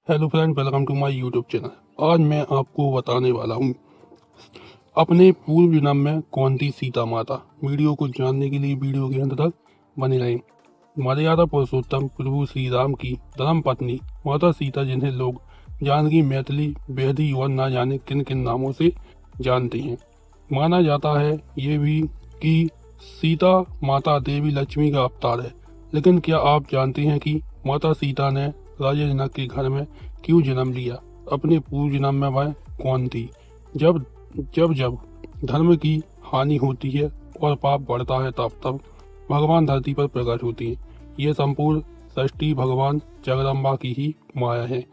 Hello friend, welcome to my YouTube channel. आज मैं आपको बताने वाला हूँ अपने पूर्व जन्म में कौन थी सीता माता। वीडियो को जानने के लिए वीडियो के अंत तक बने रहें। मर्यादा पुरुषोत्तम प्रभु श्री राम की धर्म पत्नी माता सीता, जिन्हें लोग जानकी, मैथिली, बेहदी और न जाने किन किन नामों से जानते हैं। माना जाता है ये भी कि सीता माता देवी लक्ष्मी का अवतार है। लेकिन क्या आप जानते हैं कि माता सीता ने राजा जनक के घर में क्यों जन्म लिया? अपने पूर्व जन्म में वह कौन थी? जब जब जब धर्म की हानि होती है और पाप बढ़ता है, तब तब भगवान धरती पर प्रकट होते हैं। ये संपूर्ण सृष्टि भगवान जगदम्बा की ही माया है।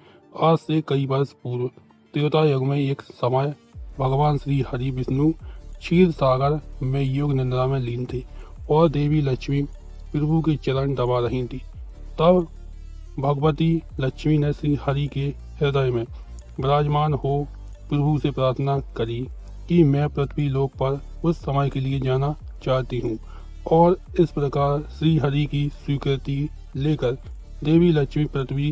आज से कई वर्ष पूर्व त्रेता युग में एक समय भगवान श्री हरि विष्णु क्षीर सागर में योग निद्रा में लीन थे और देवी लक्ष्मी प्रभु के चरण दबा रही थी। तब भगवती लक्ष्मी ने श्री हरि के हृदय में विराजमान हो प्रभु से प्रार्थना करी कि मैं पृथ्वी लोक पर उस समय के लिए जाना चाहती हूँ। और इस प्रकार श्री हरि की स्वीकृति लेकर देवी लक्ष्मी पृथ्वी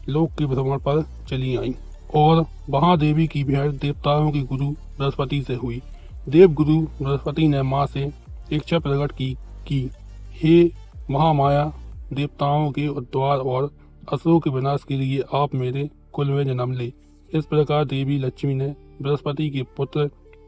लोक के भ्रमण पर चली आईं और वहां देवी की भेंट देवताओं के गुरु बृहस्पति से हुई। देव गुरु बृहस्पति ने मां से इच्छा प्रकट की हे महामाया, देवताओं के उद्धार और असुरों के विनाश के लिए आप मेरे कुल में जन्म ले। इस प्रकार देवी लक्ष्मी ने बृहस्पति के पुत्र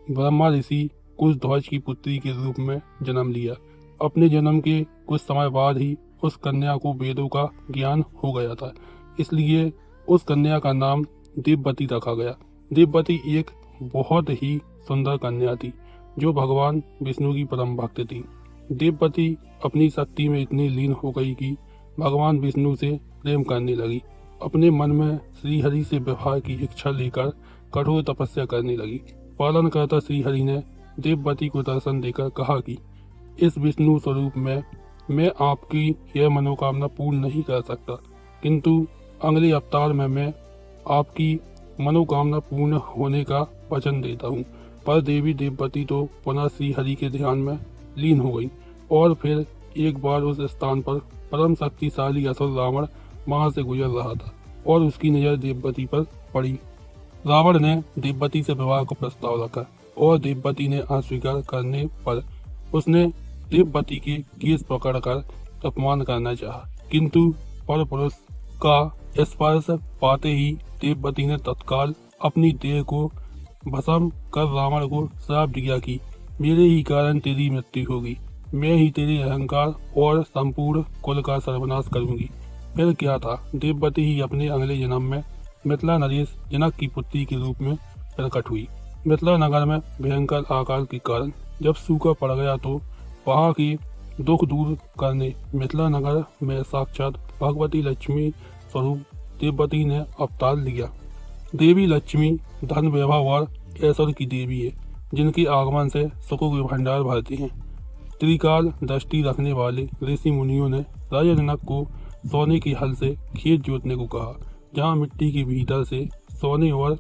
ब्रह्मा ऋषि कुशध्वज की पुत्री के रूप में जन्म लिया। अपने जन्म के कुछ समय बाद ही उस कन्या को वेदों का ज्ञान हो गया था, इसलिए उस कन्या का नाम देववती रखा गया। देववती एक बहुत ही सुंदर कन्या थी जो भगवान विष्णु की परम भक्त थी। देववती अपनी शक्ति में इतनी लीन हो गई कि भगवान विष्णु से प्रेम करने लगी। अपने मन में श्री हरि से विवाह की इच्छा लेकर कठोर तपस्या करने लगी। पालन करता श्री हरि ने देववती को दर्शन देकर कहा कि इस विष्णु स्वरूप में मैं आपकी यह मनोकामना पूर्ण नहीं कर सकता, किंतु अगले अवतार में मैं आपकी मनोकामना पूर्ण होने का वचन देता हूँ। पर देवी देववती तो पुनः श्री हरि के ध्यान में लीन हो गई और फिर एक बार उस स्थान पर परम शक्तिशाली असुर रावण वहां से गुजर रहा था और उसकी नजर देववती पर पड़ी। रावण ने देववती से विवाह का प्रस्ताव रखा और देववती ने अस्वीकार करने पर उसने देववती के केस पकड़कर अपमान करना चाहा, किंतु परपुरुष का स्पर्श पाते ही देववती ने तत्काल अपनी देह को भस्म कर रावण को श्राप दिया कि मेरे ही कारण तेरी मृत्यु होगी। मैं ही तेरे अहंकार और संपूर्ण कुल का सर्वनाश करूंगी। फिर क्या था, देववती ही अपने अगले जन्म में मिथिला नरेश जनक की पुत्री के रूप में प्रकट हुई। मिथिला नगर में भयंकर आकाल के कारण जब सूखा पड़ गया तो वहां के दुख दूर करने मिथिला नगर में साक्षात भगवती लक्ष्मी स्वरूप देववती ने अवतार लिया। देवी लक्ष्मी धन, वैभव और ऐश्वर्य की देवी है, जिनके आगमन से सुखों के भंडार भरते हैं। त्रिकाल दृष्टि रखने वाले ऋषि मुनियों ने राजा जनक को सोने के हल से खेत जोतने को कहा, जहां मिट्टी के भीतर से सोने और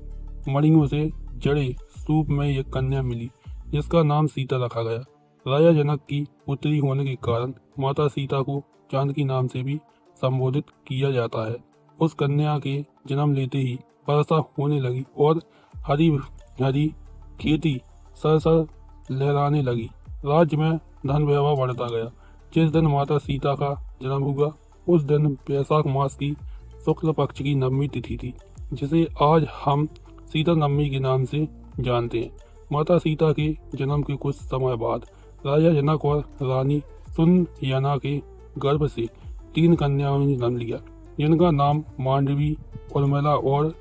मणियों से जड़े सूप में एक कन्या मिली, जिसका नाम सीता रखा गया। राजा जनक की पुत्री होने के कारण माता सीता को जानकी नाम से भी संबोधित किया जाता है। उस कन्या के जन्म लेते ही वर्षा होने लगी और हरी हरी खेती सरसर लहराने लगी। राज्य में धन वैभव बढ़ता गया। जिस दिन माता सीता का जन्म हुआ उस दिन वैशाख मास की शुक्ल पक्ष की नवमी तिथि थी, जिसे आज हम सीता नवमी के नाम से जानते हैं। माता सीता के जन्म के कुछ समय बाद राजा जनक और रानी सुनयना के गर्भ से 3 कन्याओं ने जन्म लिया, जिनका नाम मांडवी, उर्मिला और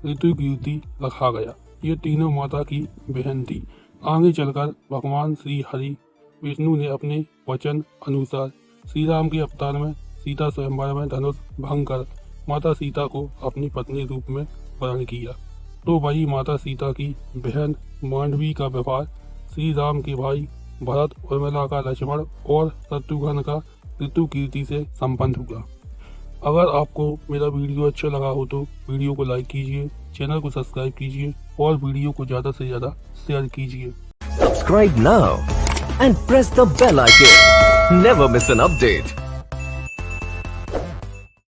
ऋतुकीर्ति रखा गया। ये तीनों माता की बहन थी। आगे चलकर भगवान श्री हरि विष्णु ने अपने वचन अनुसार श्री राम के अवतार में सीता स्वयंवर में धनुष भंग कर माता सीता को अपनी पत्नी रूप में वरण किया। तो वही माता सीता की बहन मांडवी का विवाह श्री राम के भाई भरत, उर्मिला का लक्ष्मण और शत्रुघ्न का ऋतुकीर्ति से संपन्न हुआ। अगर आपको मेरा वीडियो अच्छा लगा हो तो वीडियो को लाइक कीजिए, चैनल को सब्सक्राइब कीजिए और वीडियो को ज़्यादा से ज़्यादा शेयर कीजिए। Subscribe now and press the bell icon. Never miss an update.